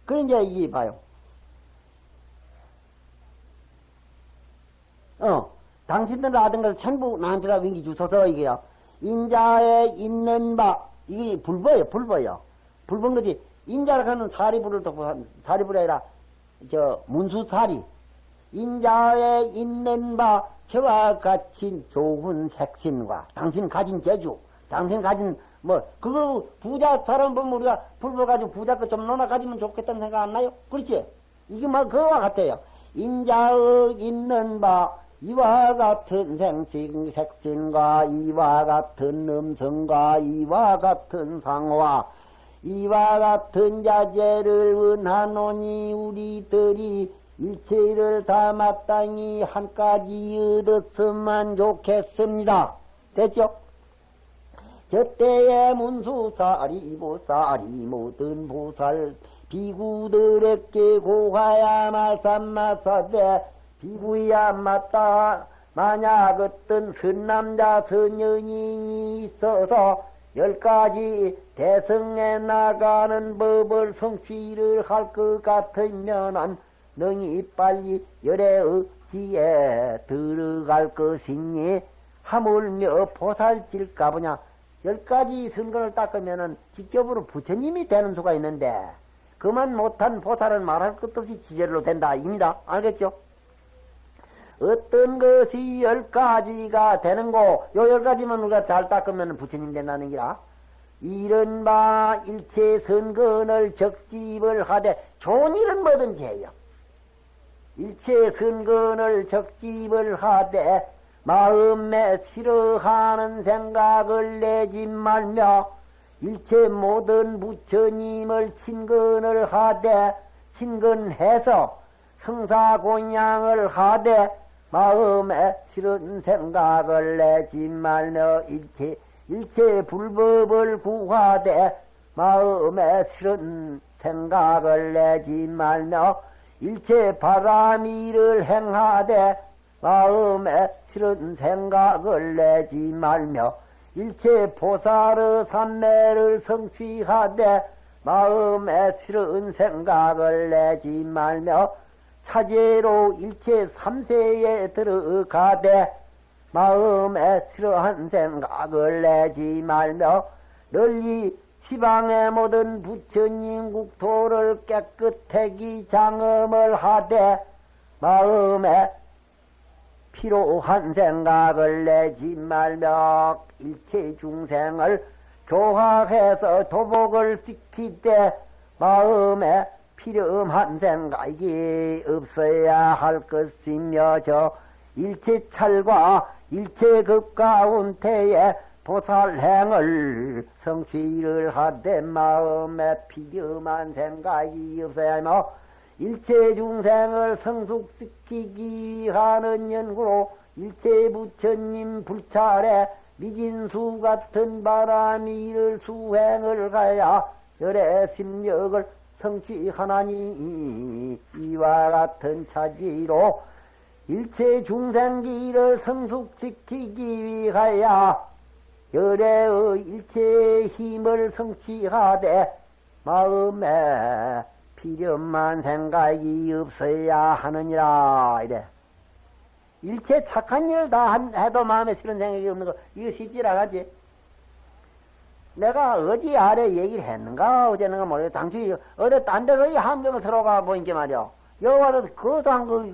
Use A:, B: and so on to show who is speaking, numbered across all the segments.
A: 그런 이제 이 봐요. 당신들 하던 걸 전부 나한테다 윙기 주소서 이게요. 인자에 있는 바 이게 불보예요. 불본 거지. 인자를 하는 사리불을 돕고 사리불이 아니라 저 문수사리. 인자에 있는 바 저와 같이 좋은 색신과 당신 가진 재주, 당신 가진 뭐 그거 부자 사람 보면 우리가 불보 가지고 부자 거 좀 논아 가지면 좋겠다는 생각 안 나요? 그렇지? 이게 뭐 그거와 같아요. 인자에 있는 바 이와 같은 생신 색신과 이와 같은 음성과 이와 같은 상화 이와 같은 자재를 은하노니 우리들이 일체를 다 마땅히 한 가지 얻었으면 좋겠습니다. 됐죠? 저때에 문수사리 이보사리 모든 보살 비구들에게 고하야 말삼마사되 비구야 맞다. 만약 어떤 선남자 선연이 있어서 10가지 대성에 나가는 법을 성취를 할 것 같으면은 능히 빨리 열의 지에 들어갈 것이니 하물며 보살질까 보냐. 10가지 선거를 닦으면은 직접으로 부처님이 되는 수가 있는데 그만 못한 보살은 말할 것도 없이 지제로 된다. 입니다. 알겠죠? 어떤 것이 10가지가 되는고 요 10가지만 우리가 잘 닦으면 부처님 된다는 기라. 이른바 일체 선근을 적집을 하되 좋은 일은 뭐든지 해요. 일체 선근을 적집을 하되 마음에 싫어하는 생각을 내지 말며 일체 모든 부처님을 친근을 하되 친근해서 성사곤양을 하되 마음에 싫은 생각을 내지 말며 일체 불법을 구하되 마음에 싫은 생각을 내지 말며 일체 바람일을 행하되 마음에 싫은 생각을 내지 말며 일체 보살의 삼매를 성취하되 마음에 싫은 생각을 내지 말며 차제로 일체 삼세에 들어가되 마음에 싫어한 생각을 내지 말며 널리 시방의 모든 부처님 국토를 깨끗하게 장엄을 하되 마음에 필요한 생각을 내지 말며 일체 중생을 교화해서 도복을 시키되 마음에 필요한 생각이 없어야 할 것이며 저 일체 찰과 일체 급 가운데에 보살행을 성취를 하되 마음에 필요한 생각이 없어야 하며 일체 중생을 성숙시키기 하는 연구로 일체 부처님 불찰에 미진수 같은 바람이를 수행을 가야 열의 심력을 성취하나니 이와 같은 차지로 일체 중생기를 성숙시키기 위하여 열의 일체 힘을 성취하되 마음에 필요한 생각이 없어야 하느니라. 이래. 일체 착한 일을 다 해도 마음에 싫은 생각이 없는 거 이거 실지라 하지. 내가 어디 아래 얘기를 했는가 어제는가 모르겠어. 당시 어디 딴 데서 함정을 들어가 보니까 말이야. 여와도 그것도 한 거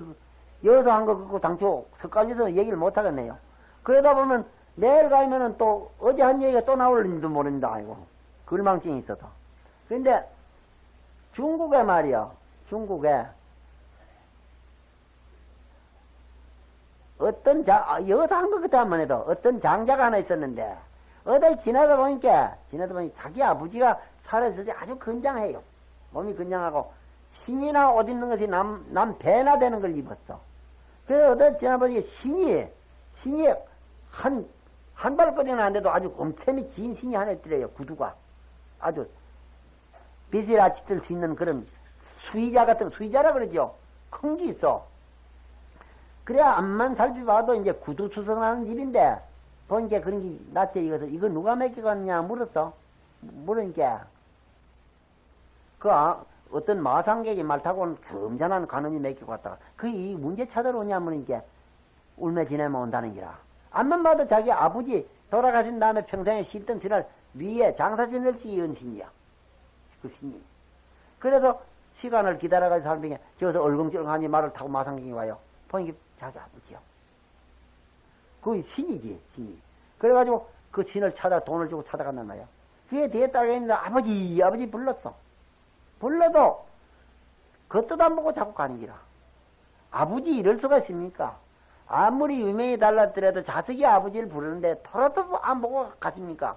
A: 여도 한 거 그거 당초 섞갈려서 얘기를 못 하겠네요. 그러다 보면 내일 가면은 또 어제 한 얘기가 또 나올는지도 모른다. 아이고 글망증이 있어서. 근데 중국에 말이야. 중국에 어떤 여도 한 거 그때만 해도 어떤 장자가 하나 있었는데 어디 지나다 보니까 자기 아버지가 살아있을 때 아주 건장해요. 몸이 건장하고 신이나 옷 입는 것이 남 배나 되는 걸 입었어. 그래서 어디 지나보니까 신이 한 발거리는 안 돼도 아주 곰채미 진 신이 하나 있더래요. 구두가 아주 빛이라 짙을 수 있는 그런 수의자 같은 수의자라 그러죠. 큰 게 있어. 그래야 앞만 살펴봐도 이제 구두 수성하는 집인데 보니까 그런 게 낯에 익어서 이거 누가 맡겨갔냐 물었어. 물으니까, 어떤 마상객이 말 타고 점잖은 간원이 맡기고 갔다가, 이 문제 찾으러 오냐, 물으니까, 울며 지내면 온다는 기라. 안만 봐도 자기 아버지 돌아가신 다음에 평생에 씻던 신을 위에 장사 지낼 수 있는 신이야. 그 신이. 그래서 시간을 기다려가지고 사람들이 저기서 얼렁쩔렁하니 말을 타고 마상객이 와요. 보니까 자기 아버지요. 그 신이지, 신이. 그래가지고 그 신을 돈을 주고 찾아간단 말이야. 그에 뒤에 따라 있는데 아버지 불렀어. 불러도 겉도 안 보고 자꾸 가는 기라. 아버지 이럴 수가 있습니까? 아무리 유명히 달랐더라도 자식이 아버지를 부르는데 돌아도 안 보고 가십니까?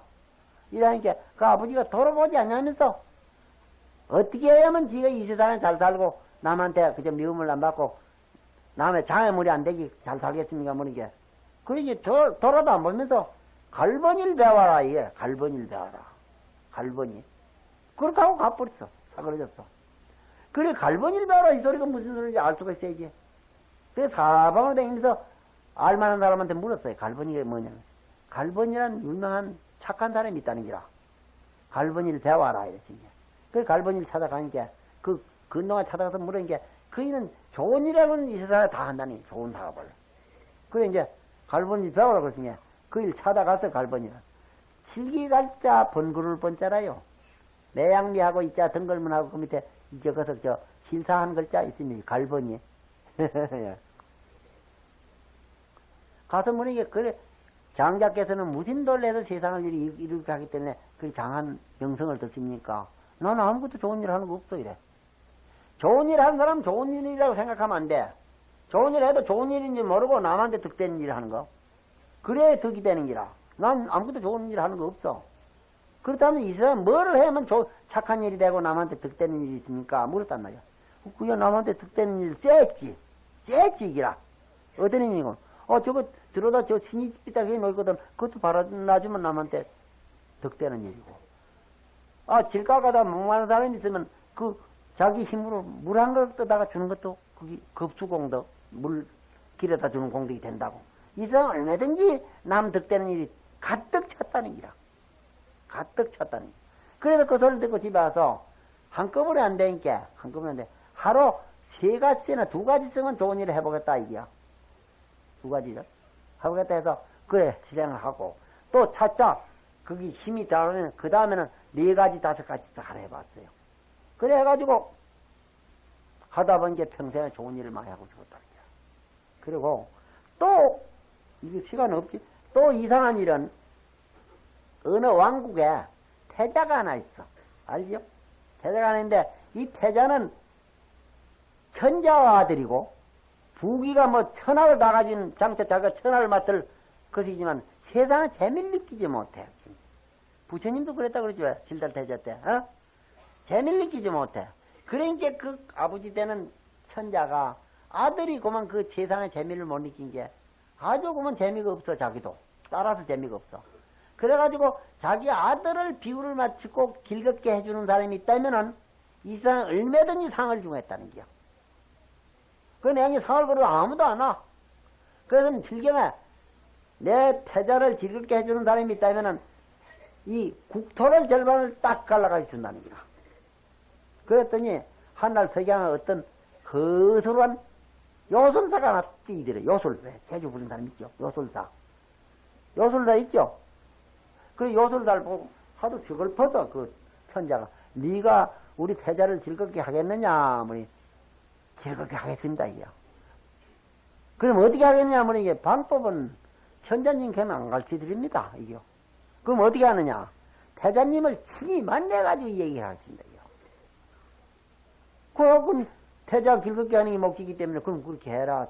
A: 이러니까 그 아버지가 돌아보지 않냐면서 어떻게 해야만 지가 이 세상에 잘 살고 남한테 그저 미움을 안 받고 남의 장애물이 안 되기 잘 살겠습니까? 뭐니까. 그러니까 돌아도 안 보면서 갈번일 배워라, 이게. 갈번일 배워라. 갈번일. 그렇게 하고 가버렸어. 사그러졌어. 그래, 갈번일 배워라. 이 소리가 무슨 소리인지 알 수가 있어야지. 그래서 사방을 다니면서 알만한 사람한테 물었어요. 갈번이가 뭐냐. 갈번이란 유명한 착한 사람이 있다는 기라. 갈번일 배워라. 이랬지. 그래, 갈번일 찾아가니까 그동안 찾아가서 물으니까 그이는 좋은 일하고는 이 세상에 다 한다니. 좋은 사업을. 그래, 이제 갈번일 배워라. 그랬으니까 그 일 찾아가서 갈번이라. 칠기갈자 번구를 번자라요. 매양미하고 있자 등글문하고 그 밑에 거기서 실사한 글자 있으니 갈번이. 가서 보니까 그래 장자께서는 무신도를 해서 세상을 이렇게 하기 때문에 그 장한 명성을 드십니까? 나는 아무것도 좋은 일 하는 거 없어 이래. 좋은 일 하는 사람 좋은 일이라고 생각하면 안 돼. 좋은 일 해도 좋은 일인지 모르고 남한테 득되는 일 하는 거. 그래야 득이 되는 기라. 난 아무것도 좋은 일 하는 거 없어. 그렇다면 이 사람 뭐를 해야만 착한 일이 되고 남한테 득되는 일이 있습니까? 물었단 말이야. 그게 남한테 득되는 일 쎄지. 쎄지기라. 어떤 의미고? 저거 들어다 저 신이 삐딱하게 놓거든. 그것도 바라놔주면 남한테 득되는 일이고. 질가 가다 목마른 사람이 있으면 자기 힘으로 물 한 그릇 떠다가 주는 것도 그게 급수공덕, 물 길에다 주는 공덕이 된다고. 이 사람 얼마든지 남 득되는 일이 가득 찼다는 기라. 가득 찼다는 기. 그래서 그 소리를 듣고 집에 와서 한꺼번에 안 되니까, 한꺼번에 안 돼. 하루 3가지나 2가지 좋은 일을 해보겠다, 이게야. 2가지를. 해보겠다 해서, 그래, 실행을 하고, 또 찾자. 그게 힘이 다르면, 그 다음에는 4가지, 5가지 하라 해봤어요. 그래 해가지고, 하다 보니까 평생에 좋은 일을 많이 하고 죽었다. 그리고, 또, 이게 시간 없지? 또 이상한 일은, 어느 왕국에 태자가 하나 있어. 알죠? 태자가 하나 있는데, 이 태자는 천자와 아들이고, 부귀가 천하를 다 가진 장차 자기가 천하를 맡을 것이지만, 세상에 재미를 느끼지 못해. 부처님도 그랬다 그러죠. 질달 태자 때. 재미를 느끼지 못해. 그러니까 그 아버지 되는 천자가 아들이 그만 그 세상의 재미를 못 느낀 게 아주 그만 재미가 없어, 자기도. 따라서 재미가 없어. 그래가지고 자기 아들을 비유를 마치고 길겁게 해주는 사람이 있다면은 이 사람 얼마든지 상을 주고 했다는 거야. 그 내용이 상을 걸어도 아무도 안 와. 그래서 필경에 내 태자를 즐겁게 해주는 사람이 있다면은 이 국토를 절반을 딱 갈라가지고 준다는 거야. 그랬더니 한날 석양에 어떤 거슬한 요술사가 하나 뛰더래. 요술사. 제주 부른 사람 있죠. 요술사. 요술사 있죠. 그 요술사를 보고 하도 서글퍼서 그 천자가 네가 우리 태자를 즐겁게 하겠느냐? 뭐니 즐겁게 하겠습니다. 이게요. 그럼 어떻게 하겠느냐? 뭐니 이게 방법은 천자님께는 안 가르쳐 드립니다. 이게요. 그럼 어떻게 하느냐? 태자님을 친히 만나가지고 얘기를 하십니다. 그건 태자 즐겁게 하는 게 목적이기 때문에 그럼 그렇게 해라.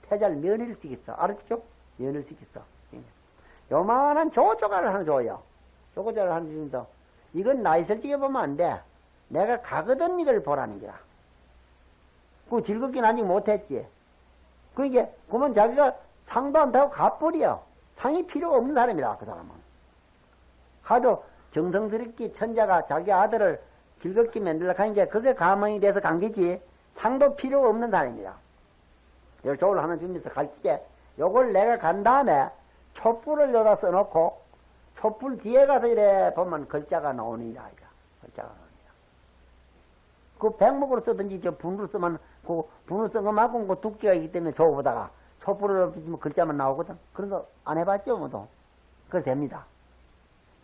A: 태자를 면회를 시켰어. 알았죠? 면회를 시켰어. 요만한 조조가를 하나 줘요. 조조가를 하나 주면서 이건 나이 설치게 보면 안 돼. 내가 가거든 이걸 보라는 거야. 그 즐겁게는 아직 못했지. 그러니까 그러면 자기가 상도 안 타고 가버려. 상이 필요가 없는 사람이라 그 사람은. 하도 정성스럽게 천자가 자기 아들을 즐겁게 만들려고 하니까 그게 가망이 돼서 간 거지. 상도 필요가 없는 사람이라. 요 조를 하나 주면서 갈지게 요걸 내가 간 다음에 촛불을 여기다 써놓고 촛불 뒤에 가서 이래 보면 글자가 나오느니라. 글자가 나오느니라. 그 백목으로 쓰든지 저 분으로 쓰면 그 분으로 쓴 것만큼 그 두께가 있기 때문에 저거보다가 촛불을 비치면 글자만 나오거든. 그런 거 안 해봤죠, 뭐도. 그래 됩니다.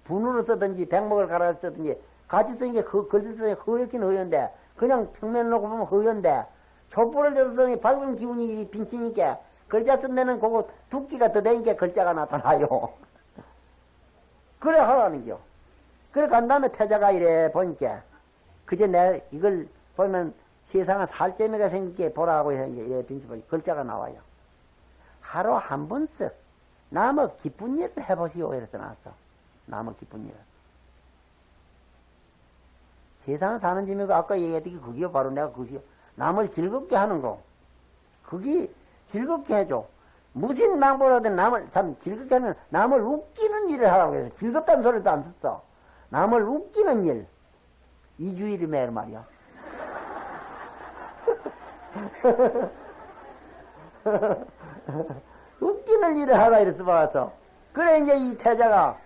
A: 분으로 쓰든지 백목을 갈아 쓰든지 같이 쓰는 게 글씨 쓰는 게 허옇긴 허연데 그냥 평면을 놓고 보면 허연데 촛불을 들더니 밝은 기운이 빈치니까 글자 쓴 데는 그거 두께가 더 되니까 글자가 나타나요. 그래 하라는 겨. 그래 간 다음에 태자가 이래 보니까 그제 내 이걸 보면 세상에 살재미가 생기게 보라고 해서 이래 빈치보니 글자가 나와요. 하루 한 번씩 남의 기쁜 일 해보시오 이래서 나왔어. 남의 기쁜 일. 세상에 사는 재미가 아까 얘기했던 게 그게요. 바로 내가 그게요. 남을 즐겁게 하는 거. 그게 즐겁게 해줘. 무슨 방법으로든 남을 참 즐겁게 하는 남을 웃기는 일을 하라고 해서 즐겁다는 소리도 안 썼어. 남을 웃기는 일. 이주일이 매일 말이야. 웃기는 일을 하라 이래서 봐서. 그래 이제 이 태자가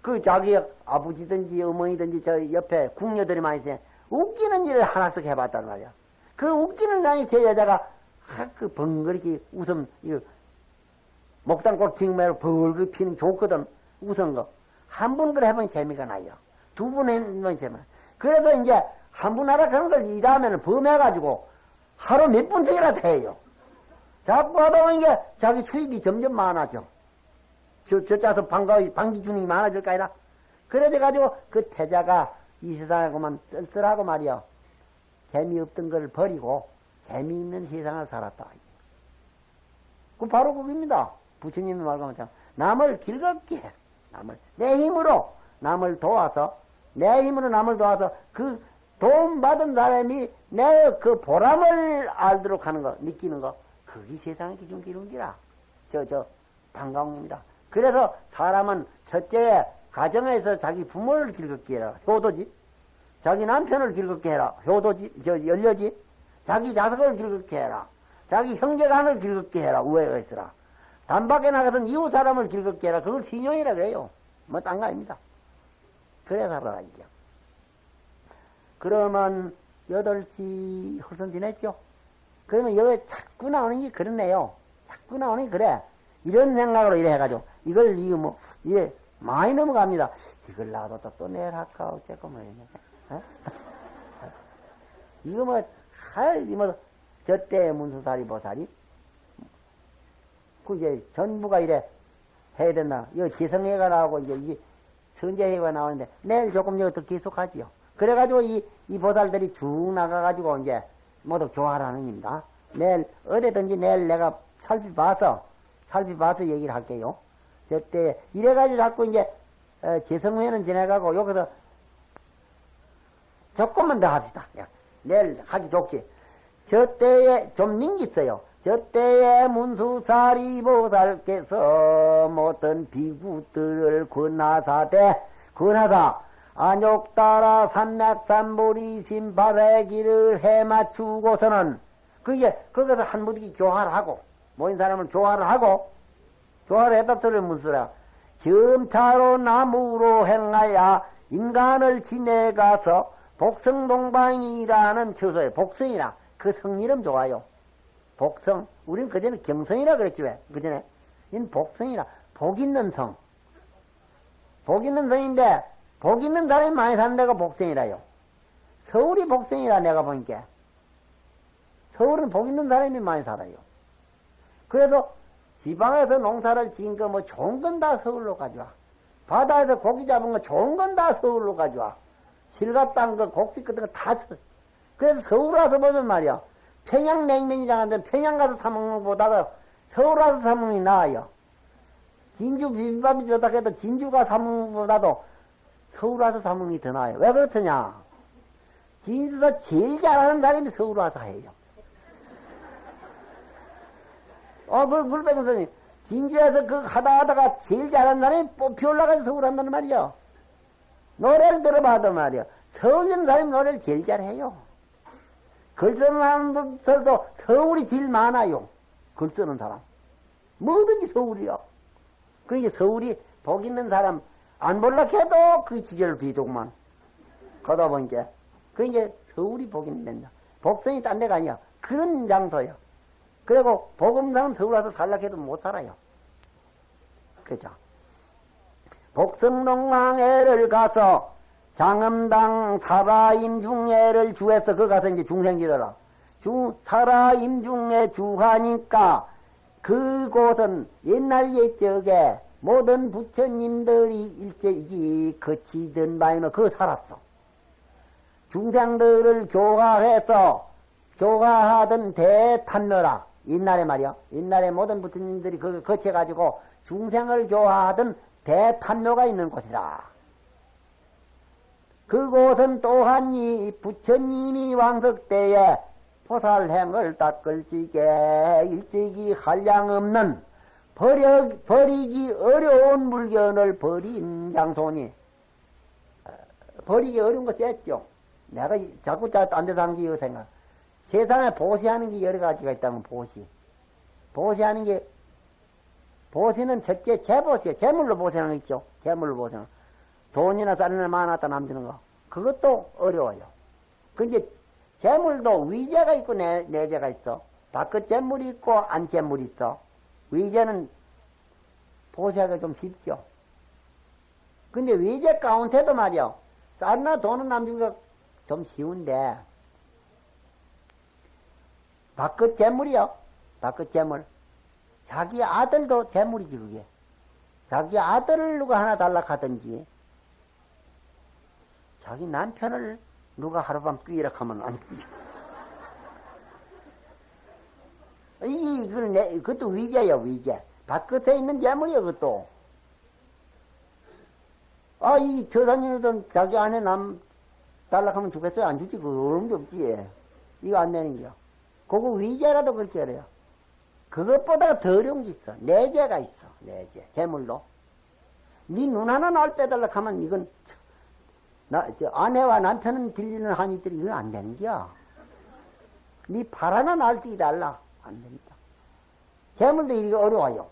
A: 그 자기 아버지든지 어머니든지 저 옆에 궁녀들이 많이 있어요. 웃기는 일을 하나씩 해봤단 말이야. 그 웃기는 날이 제 여자가 그 번거롭게 웃음 이거 목단꽃 핑매로 벌겋게 피는 좋거든. 웃은 거. 한 번 그래 해보면 재미가 나요. 두 번 해보면 재미가 나요. 그래도 이제 한 번 하라 그런 걸 일하면 범해가지고 하루 몇 번씩이라도 해요. 자꾸 하다 보니까 자기 수입이 점점 많아져. 저 짜서 방기준이 많아질 거 아니라. 그래가지고 그 태자가 이 세상에 그만 쓸쓸하고 말이야. 재미없던 걸 버리고 재미있는 세상을 살았다. 그 바로 그겁니다. 부처님이 말하면 남을 즐겁게 해. 내 힘으로 남을 도와서 그 도움 받은 사람이 내 그 보람을 알도록 하는 거, 느끼는 거, 그게 세상의 기준기름기라. 반가움입니다. 그래서 사람은 첫째 가정에서 자기 부모를 즐겁게 해라. 효도지. 자기 남편을 즐겁게 해라. 효도지. 연료지. 자기 자식을 즐겁게 해라. 자기 형제간을 즐겁게 해라. 우애가 있어라. 단밖에 나가서는 이웃 사람을 즐겁게 해라. 그걸 신용이라 그래요. 뭐 딴 거 아닙니다. 그래 살아라 이게. 그러면 8시 허선 지냈죠? 그러면 여기 자꾸 나오는 게 그렇네요. 자꾸 나오는 게 그래. 이런 생각으로 이래 해가지고 이걸 이게 많이 넘어갑니다. 이걸 나도 또 내일 할까 어째고 뭐 이래. 이거 저때 문수사리 보살이 그 이제 전부가 이래 해야 된다. 이거 지성회가 나오고 이제 이 선제회가 나오는데 내일 조금 더 계속하지요. 그래가지고 이 보살들이 쭉 나가가지고 이제 모두 교화하는 겁니다. 내일 어디든지 내일 내가 살펴봐서 얘기를 할게요. 저때 이래가지고 자꾸 이제 지성회는 지나가고 여기서 조금만 더 합시다. 내일 하기 좋지. 저때에 좀 넘겼어요. 저때에 문수사리 보살께서 모든 비구들을 권하사대 안욕따라 삼맥삼보리 심발의 길을 해맞추고서는 그게 거기서 한 무더기 교화를 하고 모인 사람을 교화를 했다 소리를 문수라 점차로 나무로 행하여 인간을 지내가서 복성동방이라는 처소에 복성이라 그 성이름 좋아요. 복성. 우린 그전에 경성이라 그랬지 왜? 그전에. 이는 복성이라. 복 있는 성. 복 있는 성인데 복 있는 사람이 많이 사는 데가 복성이라요. 서울이 복성이라 내가 보니까. 서울은 복 있는 사람이 많이 살아요. 그래서 지방에서 농사를 지은 거 뭐 좋은 건 다 서울로 가져와. 바다에서 고기 잡은 거 좋은 건 다 서울로 가져와. 실가 딴 거, 곡식 같은 거 다 그래서 서울 와서 보면 말이야. 평양 냉면이랑 한데 평양 가서 사먹는 것보다도 서울 와서 사먹는 게 나아요. 진주 비빔밥이 좋다 해도 진주가 사먹는 것보다도 서울 와서 사먹는 게 더 나아요. 왜 그렇더냐? 진주에서 제일 잘하는 사람이 서울 와서 해요. 물백선생님. 진주에서 그 하다가 제일 잘하는 사람이 뽑히 올라가서 서울 한다는 말이야. 노래를 들어봐도 말이야. 서울 있는 사람이 노래를 제일 잘해요. 글 쓰는 사람들도 서울이 제일 많아요. 글 쓰는 사람. 뭐든지 서울이요. 그러니까 서울이 복 있는 사람, 안 볼라 해도 그 지절 비도구만. 거다 보니까. 그 이제 서울이 복이 된다. 복성이 딴 데가 아니야. 그런 장소야. 그리고 복음사는 서울 와서 살라 해도 못 살아요. 그죠? 복성농왕애를 가서 장엄당 사라임중애를 주해서 그 가서 이제 중생기더라. 사라임중애 주하니까 그곳은 옛날 옛적에 모든 부처님들이 일제히 거치던 바에는 그 살았어. 중생들을 교화하던 대탄너라. 옛날에 말이야. 옛날에 모든 부처님들이 그 거쳐가지고 중생을 교화하던 대탄노가 있는 곳이라. 그곳은 또한 이 부처님이 왕석 때에 포살행을 닦을지게 일찍이 한량없는 버리기 어려운 물건을 버린 장소니. 버리기 어려운 것이 있죠. 내가 자꾸 딴 데서 한 게 생각. 세상에 보시하는 게 여러 가지가 있다면 보시하는 게 보시는 첫째 재보시요. 재물로 보시는 거 있죠. 재물로 보시는 거. 돈이나 쌀이나 많았다 남주는 거. 그것도 어려워요. 근데 재물도 위재가 있고 내재가 있어. 바깥 재물이 있고 안 재물이 있어. 위재는 보시하기가 좀 쉽죠. 근데 위재 가운데도 말이야. 쌀이나 돈은 남주는 거 좀 쉬운데 바깥 재물이요. 바깥 재물. 자기 아들도 재물이지 그게. 자기 아들을 누가 하나 달라 하든지 자기 남편을 누가 하룻밤 끼라 하면 안 되지. 그것도 위계요 위계. 바깥에 있는 재물이요 그것도. 이 저사님도 자기 아내 남 달라 하면 주겠어요? 안 주지. 그 어려움이 없지. 이거 안 내는 겨. 그거 위계라도 그렇게 해요. 그것보다 더 어려운 게 있어. 내재가 있어. 내재. 재물로. 네 눈 하나 날 빼달라 하면 이건 아내와 남편은 빌리는 한이들이 이건 안 되는 거야. 네 발 하나 날 떼달라. 안 됩니다. 재물도 이게 어려워요.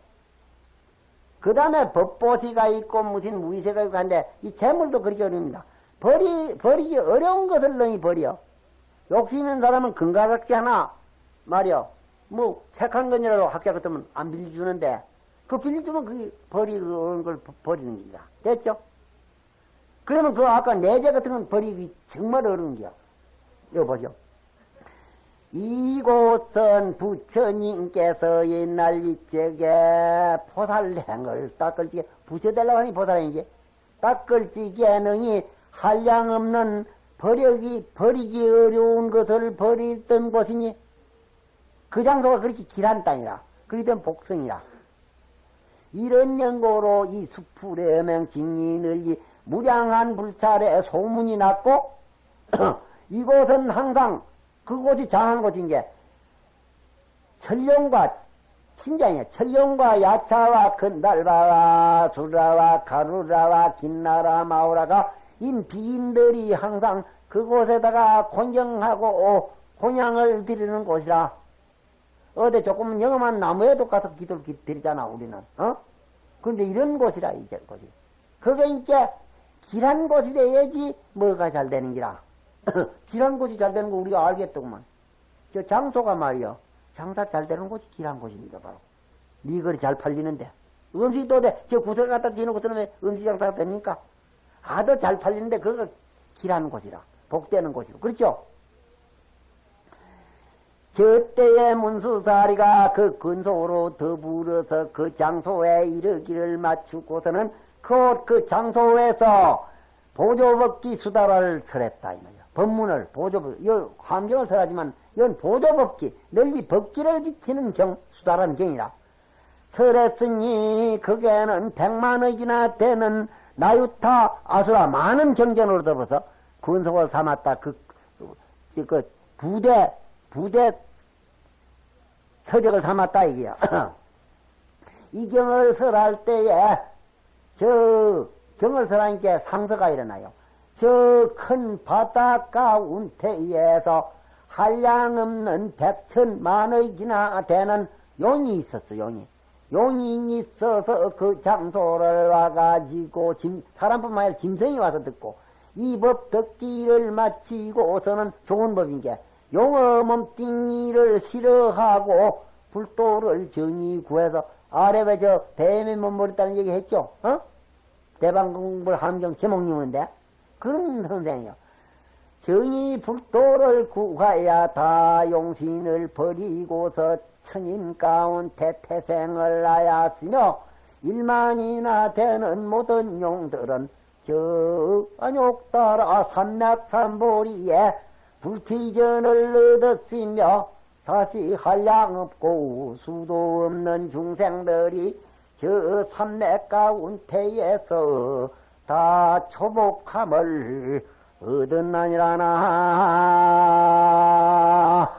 A: 그 다음에 법보시가 있고 무슨 위세가 있고 한데 이 재물도 그렇게 어렵니다. 버리기 어려운 것을 너희 버려. 욕심 있는 사람은 금가락지 하나 말이야. 뭐 책한 건이라도 학교 같으면 안 빌려주는데 그 빌려주면 그게 버리는 걸 버리는 거야. 됐죠? 그러면 그 아까 내재 같은 건 버리기 정말 어려운 거야. 이거 보죠. 이곳은 부처님께서 옛날 이쪽에 포살행을 닦을지게 부처달라고 하니 포살행이지. 닦을지게 능히 한량없는 버리기 어려운 것을 버리던 곳이니 그 장소가 그렇게 길한 땅이라. 그리던 복성이라. 이런 연고로 이 수풀의 어명징이 이 무량한 불찰에 소문이 났고 이곳은 항상 그곳이 장한 곳인 게 천룡과 친장이야. 천룡과 야차와 큰달바와 수라와 가루라와 긴나라 마오라가 비인들이 항상 그곳에다가 공경하고 공양을 드리는 곳이라. 어디 조금 영험한 나무에도 가서 기도를 드리잖아 우리는. 그런데 이런 곳이라 이제 곳이. 그게 이제 길한 곳이 돼야지 뭐가 잘 되는 기라. 길한 곳이 잘 되는 거 우리가 알겠더구만. 저 장소가 말이요. 장사 잘 되는 곳이 길한 곳입니다 바로. 미거리 잘 팔리는데. 음식도 돼. 저 구석 갖다 지는 곳은 음식 장사가 됩니까? 아도 잘 팔리는데 그거 길한 곳이라. 복되는 곳이고. 그렇죠? 저 때의 문수사리가 그 근소로 더불어서 그 장소에 이르기를 마치고서는 그 장소에서 보조법기 수다를 설했다. 이 말이야. 법문을 보조법, 함경을 설하지만 이건 보조법기, 널리 법기를 지키는 수다라는 경이라. 설했으니 그게는 100만억이나 되는 나유타 아수라 많은 경전으로 더불어서 근속을 삼았다. 부대 서적을 삼았다 이게야. 이 경을 설할 때에 저 경을 설하니까 상서가 일어나요. 저 큰 바닷가 운태에서 한량없는 100,000만억이나 되는 용이 있었어. 용인이 있어서 그 장소를 와가지고 사람뿐만 아니라 짐승이 와서 듣고 이 법 듣기를 마치고서는 좋은 법인 게 용어 몸뚱이를 싫어하고 불도를 정의 구해서 아래 저 뱀에 머무르다는 얘기 했죠. 어? 대방공불 함경 제목님인데 그런 선생이요. 정의 불도를 구하야 다 용신을 버리고서 천인 가운데 태생을 하였으며 일만이나 되는 모든 용들은 저 안욕 따라 삼맥삼보리에 불티전을 얻었으며 다시 한량 없고 수도 없는 중생들이 저 삼맥 가운데에서 다 초복함을 얻었나니라나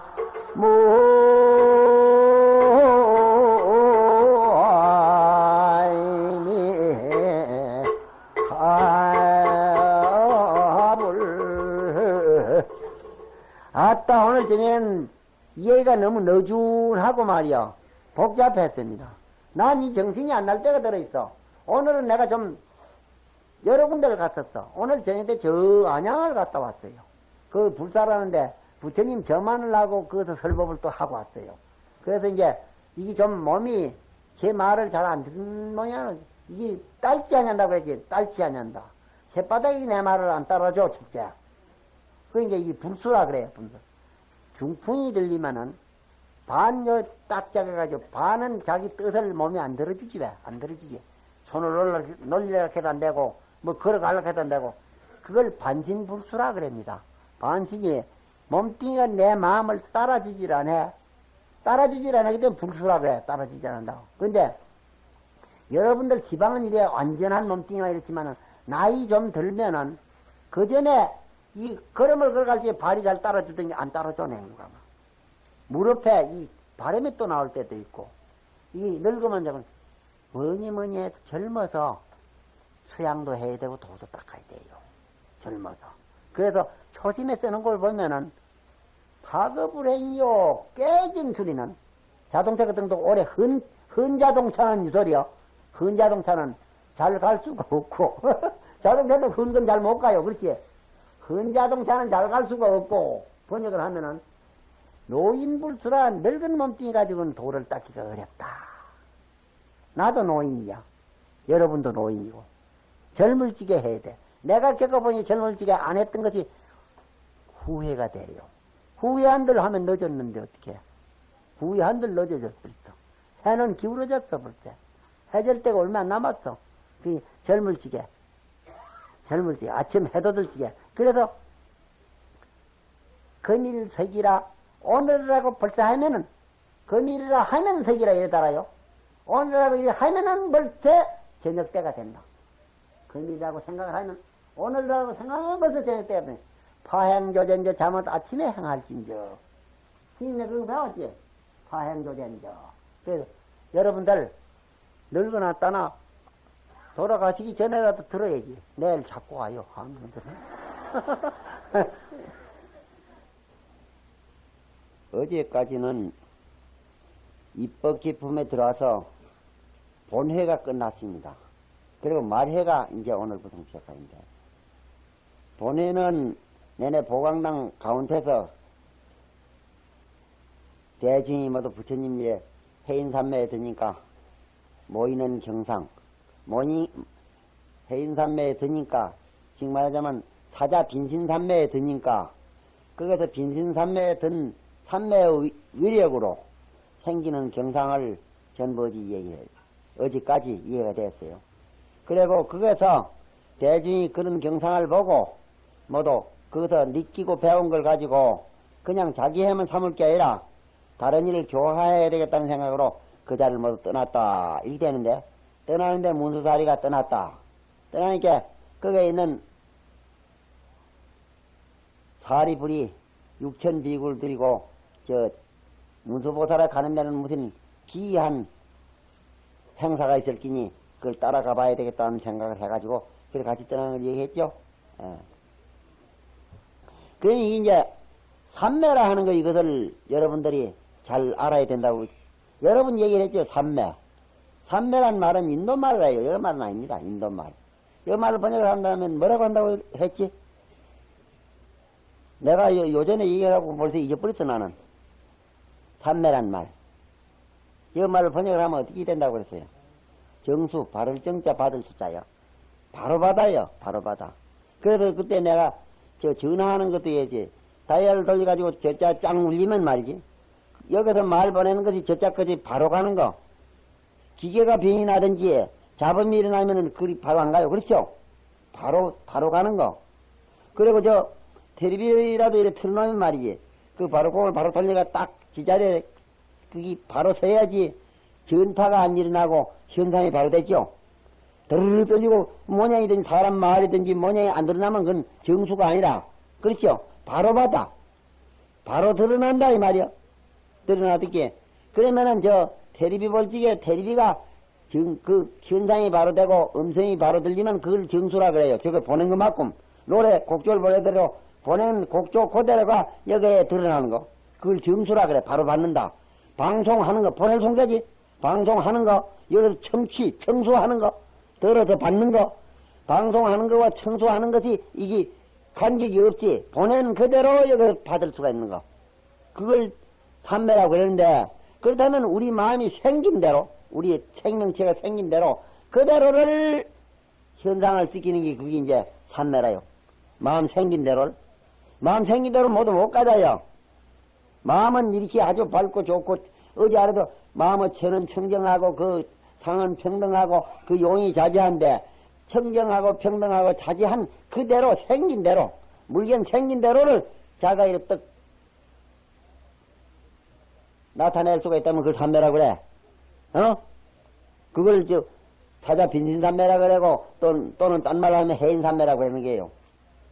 A: 아따 오늘 저녁엔 이해가 너무 너준하고 말이야 복잡했습니다. 난 이 정신이 안 날 때가 들어있어. 오늘은 내가 좀 여러 군데를 갔었어. 오늘 저녁 때 저 안양을 갔다 왔어요. 그 불사라는데 부처님 저만을 하고 거기서 설법을 또 하고 왔어요. 그래서 이제 이게 좀 몸이 제 말을 잘 안 듣는 모양은 이게 딸지 않는다고 했지. 딸지 않는다. 새바닥이 내 말을 안 따라줘 축제. 그러니까 이게 불수라 그래요. 불수. 중풍이 들리면은 반요 딱 잡아가지고 반은 자기 뜻을 몸에 안 들어주지 왜? 안 들어주지. 손을 놀리려고 해도 안 되고 뭐 걸어가려고 해도 안 되고 그걸 반신불수라 그럽니다. 반신이 몸뚱이가 내 마음을 따라주질 않아. 따라주질 않기 때문에 불수라 그래. 따라주질 않는다고. 근데 여러분들 지방은 이래 완전한 몸뚱이가 이렇지만은 나이 좀 들면은 그 전에 이 걸음을 걸어갈 때 발이 잘 따라주더니 안 따라줘 내가. 무릎에 이 바람이 또 나올 때도 있고 이 늙으면 저건 뭐니 해도 젊어서 수양도 해야 되고 도도 닦아야 돼요. 젊어서. 그래서 초심에 쓰는 걸 보면은 파급불행이요 깨진 소리는 자동차 같은 것도 오래 흔 자동차는 이 소리요. 흔 자동차는 잘 갈 수가 없고 자동차도 흔 건 잘 못 가요. 그렇지? 흔 자동차는 잘 갈 수가 없고 번역을 하면은 노인불수라 늙은 몸뚱이 가지고는 도를 닦기가 어렵다. 나도 노인이야. 여러분도 노인이고 젊을 적에 해야 돼. 내가 겪어보니 젊을 적에 안 했던 것이 후회가 돼요. 후회한들 하면 늦었는데 어떻게 후회한들 늦어졌어. 해는 기울어졌어 벌써. 해질 때가 얼마 안 남았어. 그 젊을 적에 아침 해돋을 적에. 그래서 건일석이라 오늘이라고 벌써 하면은 건일이라 하면 석이라 이래 달아요. 오늘이라고 이래 하면은 벌써 저녁 때가 된다. 건일이라고 생각을 하면 오늘이라고 생각하면 벌써 저녁 때가 된다. 파행조전저 잠옷 아침에 행할진저. 스님네 그거 배웠지? 파행조전저. 그래서 여러분들 늙어놨다나 돌아가시기 전에라도 들어야지. 내일 자꾸 와요. 어제까지는 입법 기품에 들어와서 본회가 끝났습니다. 그리고 말회가 이제 오늘부터 시작합니다. 본회는 내내 보광당 가운데서 대중이 모두 부처님의 해인산매에 드니까 모이는 경상, 해인산매에 드니까, 지금 말하자면 사자 빈신산매에 드니까, 거기서 빈신산매에 든 산매의 위력으로 생기는 경상을 전부지 이해해요. 어제까지 이해가 됐어요. 그리고 거기서 대중이 그런 경상을 보고 모두 거기서 느끼고 배운 걸 가지고 그냥 자기 해만 삼을 게 아니라 다른 일을 교화해야 되겠다는 생각으로 그 자리를 모두 떠났다. 이렇게 되는데, 떠나는데 문수사리가 떠났다. 떠나니까 거기에 있는 사리불이 6천 비구를 드리고 저 문수보살에 가는 데는 무슨 기이한 행사가 있을 끼니 그걸 따라가 봐야 되겠다는 생각을 해가지고 그래 같이 떠나는 걸 얘기했죠. 그러니 이제 삼매라 하는 거 이것을 여러분들이 잘 알아야 된다고 여러분 얘기를 했죠. 삼매. 삼매란 말은 인도말이에요. 여 말은 아닙니다. 인도말. 여 말을 번역을 한다면 뭐라고 한다고 했지? 내가 요전에 얘기하고 벌써 잊어버렸어, 나는. 삼매란 말. 여 말을 번역을 하면 어떻게 된다고 그랬어요? 정수, 바를 정자, 받을 숫자요. 바로 받아요. 바로 받아. 그래서 그때 내가 전화하는 것도 해야지. 다이얼을 돌려가지고 저자 짱 울리면 말이지. 여기서 말 보내는 것이 저자까지 바로 가는 거. 기계가 병이 나든지 잡음이 일어나면은 그리 바로 안 가요. 그렇죠? 바로 가는 거. 그리고 텔레비라도 이렇게 틀어놓으면 말이지. 그 바로 그걸 바로 돌려가 딱 지자리에 그게 바로 서야지 전파가 안 일어나고 현상이 바로 되죠. 드르르 떨리고 모양이든지 사람 마을이든지 모양이 안 드러나면 그건 정수가 아니라. 그렇죠? 바로 받아. 바로 드러난다 이 말이야. 드러나듯게. 그러면은 테레비 볼 적에 테레비가 그 현상이 바로 되고 음성이 바로 들리면 그걸 정수라 그래요. 저거 보낸 것만큼 노래 곡조를 보내대로 보낸 곡조 그대로가 여기에 드러나는 거. 그걸 정수라 그래. 바로 받는다. 방송하는 거 보낼 송자지. 방송하는 거 여기서 청수하는 거 들어서 받는 거. 방송하는 거와 청소하는 것이 이게 간격이 없지. 보낸 그대로 여기서 받을 수가 있는 거. 그걸 삼매라고 그러는데, 그렇다면 우리 마음이 생긴 대로, 우리 생명체가 생긴 대로 그대로를 현상을 시키는 게 그게 이제 삼매라요. 마음 생긴 대로 모두 못 가져요. 마음은 이렇게 아주 밝고 좋고 어제 알아도 마음의 체는 청정하고 그 상은 평등하고 그 용이 자제한데, 청정하고 평등하고 자제한 그대로 생긴 대로 물건 생긴 대로를 자가 이렇게 나타낼 수가 있다면 그걸 삼매라 그래. 그걸 타자 빈신삼매라 그러고 또는 딴 말로 하면 해인삼매라 그러는 게요.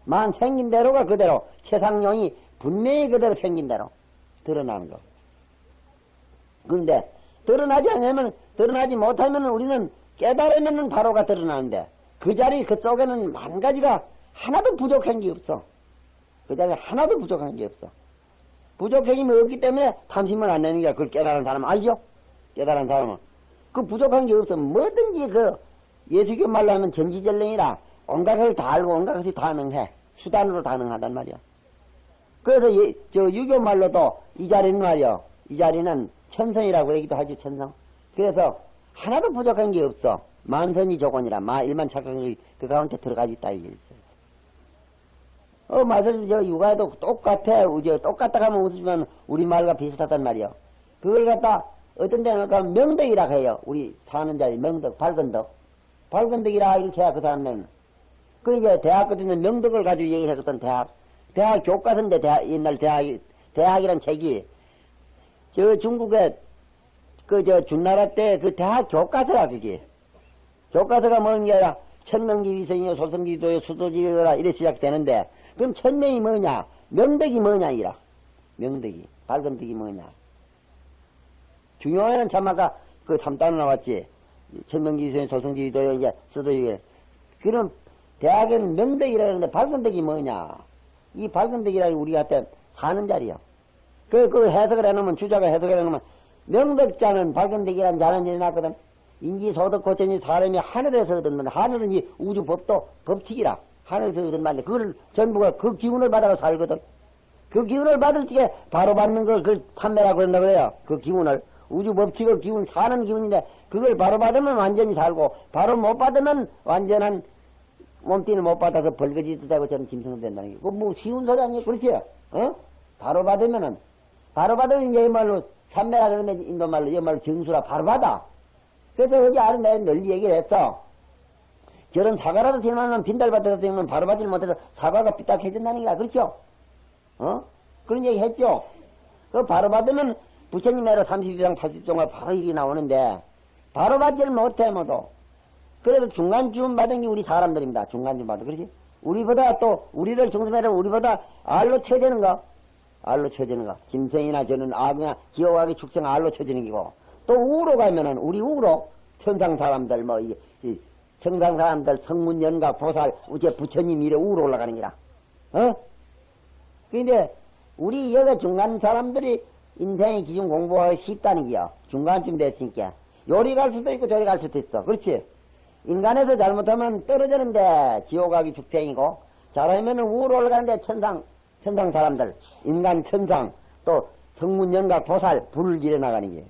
A: 만 생긴 대로가 그대로 세상용이 분명히 그대로 생긴 대로 드러나는 거. 그런데 드러나지 못하면 우리는 깨달으면 바로가 드러나는데 그 자리 그쪽에는 만 가지가 하나도 부족한 게 없어. 그 자리에 하나도 부족한 게 없어. 부족한 게 없기 때문에 탐심을 안 내는 게 그걸 깨달은 사람 알죠? 깨달은 사람은 그 부족한 게 없어. 뭐든지 예수교 말로 하면 전지전능이라 온갖 것을 다 알고 온갖 것이 다 능해. 수단으로 다 능하단 말이야. 그래서 유교 말로도 이 자리는 말이야. 이 자리는 천성이라고 얘기도 하지, 천성. 그래서 하나도 부족한 게 없어. 만선이 조건이라 일만 착한 것이 그 가운데 들어가 있다 이게 있어요. 맞아요. 육아에도 똑같아. 똑같다 하면 웃으면 우리말과 비슷하단 말이야. 그걸 갖다 어떤 데는 명덕이라고 해요. 우리 사는 자리 명덕, 밝은 덕. 밝은 덕이라 이렇게 해야 그 사람은. 그 이제 대학 같은 데 명덕을 가지고 얘기했었던 대학 교과서인데 옛날 대학이란 책이 중국에 준나라 때 그 대학 교과서라 그게. 교과서가 뭐는 게 아니라 천명기 위성이요 소성기도요 수도지거라 이래 시작되는데 그럼 천명이 뭐냐 명덕이 뭐냐 이라. 명덕이 밝은 덕이 뭐냐. 중요한 참 아까 그 3단원 나왔지. 천명기 위성이요 소성기도요 이제 수도지거. 그럼 대학은 명덕이라는데 밝은 덕이 뭐냐. 이 밝은 덕이라는 우리한테 사는 자리야. 그 해석을 해놓으면 주자가 해석을 해놓으면 명덕자는 밝은 덕이라는 자는 일이 났거든. 인지 소득 고천이 사람이 하늘에서 얻은 말, 하늘은 이 우주 법칙이라 하늘에서 얻은 말인데 그걸 전부가 그 기운을 받아서 살거든. 그 기운을 받을 적에 바로 받는 걸 그걸 판매라고 그런다 그래요. 그 기운을 우주 법칙의 기운 사는 기운인데 그걸 바로 받으면 완전히 살고 바로 못 받으면 완전한 몸뚱이를 못 받아서 벌거지도 되고 저는 짐승도 된다는 게. 뭐 쉬운 소리 아니에요? 그렇지? 바로 받으면 이제 이 말로 삼매라 그러는데 인도 말로 이 말로 정수라 바로 받아. 그래서 여기 아래 내가 널리 얘기를 했어. 저런 사과라도 지나면 빈달밭에서 지나면 바로 받지 못해서 사과가 삐딱해진다는 게야. 그렇죠? 그런 얘기 했죠? 그 바로 받으면 부처님의로 30장 80종가 바로 일이 나오는데 바로 받지를 못해 모두. 그래도 중간쯤 받은 게 우리 사람들입니다. 중간쯤 받은. 그렇지? 우리보다 또 우리를 정수매라 우리보다 알로 쳐지는 거. 알로 쳐지는 거. 짐승이나 저는 악이나 기어가기 축생 알로 쳐지는 거고. 또 우로 가면은 우리 우로 천상 사람들 이 천상 사람들 성문 연가 보살 우제 부처님 이래 우로 올라가는 기라. 근데 우리 여기 중간 사람들이 인생의 기준 공부하기 쉽다는 기야. 중간쯤 됐으니까 요리 갈 수도 있고 저리 갈 수도 있어. 그렇지? 인간에서 잘못하면 떨어지는데 지옥 가기 죽탱이고, 잘하면은 우로 올라가는데 천상 사람들, 인간 천상, 또 성문 영각 보살, 불을 지려 나가는 게.